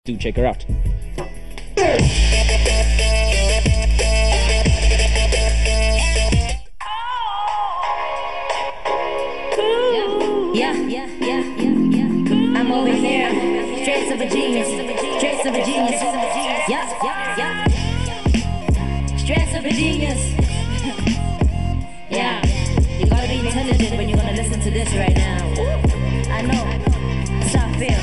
Do check her out. Yeah. I'm over here, straight of a genius, Yeah. Stress of a genius. Yeah. You gotta be intelligent when you're gonna listen to this right now. I know. That's how I feel.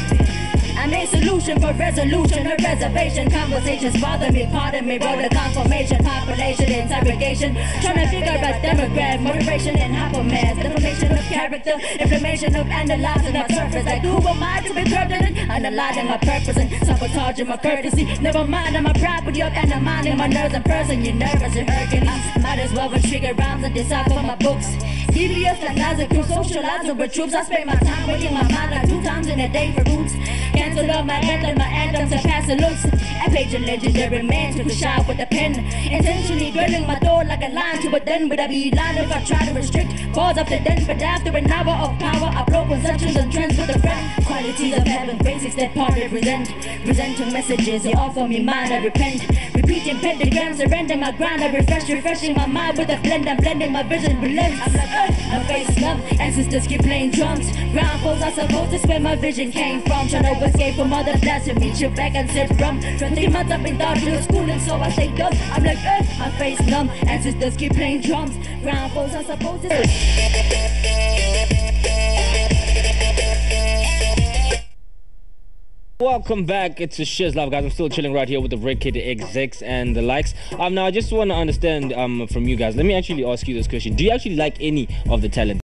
I made solution for resolution, a reservation. Conversations bother me, pardon me. Wrote a confirmation, population, interrogation. Trying to figure out demographic, motivation and hypermass. Defamation of character, inflammation of analyzing my surface. Like who am I to be pertinent? Analyzing my purpose and sabotaging my courtesy. Never mind, I'm a property of undermining my nerves and person. You're nervous and Hercules. Might as well trigger rhymes and decipher my books. Devious like Lazarus, crew socializing with troops. I spend my time reading my mind like 2 times in a day for roots. Cancel up my anthem, my anthems and pass the looks. I page a legendary man to shine with a pen. Intentionally drilling my door like a line to a den. But I be lying if I try to restrict cause of the den. But after an hour of power, I blow conceptions and trends with a friend. Qualities of heaven, basics that part represent. Presenting messages, they offer me mine, I repent. Repeating pentagrams, surrender my grind, I refreshing my mind with a blend. I'm blending my vision relents. I'm like, my face numb, ancestors keep playing drums. Ground folks are supposed to spend my vision came from. Trying to escape from other blasting me, chill back and sit from. For 3 months I've been thought to school and so I stay dumb. I'm like, my face numb, ancestors keep playing drums. Ground folks are supposed to. Welcome back. It's a ShizLive, guys. I'm still chilling right here with the Red Kid execs and the likes. Now I just want to understand from you guys. Let me actually ask you this question. Do you actually like any of the talent?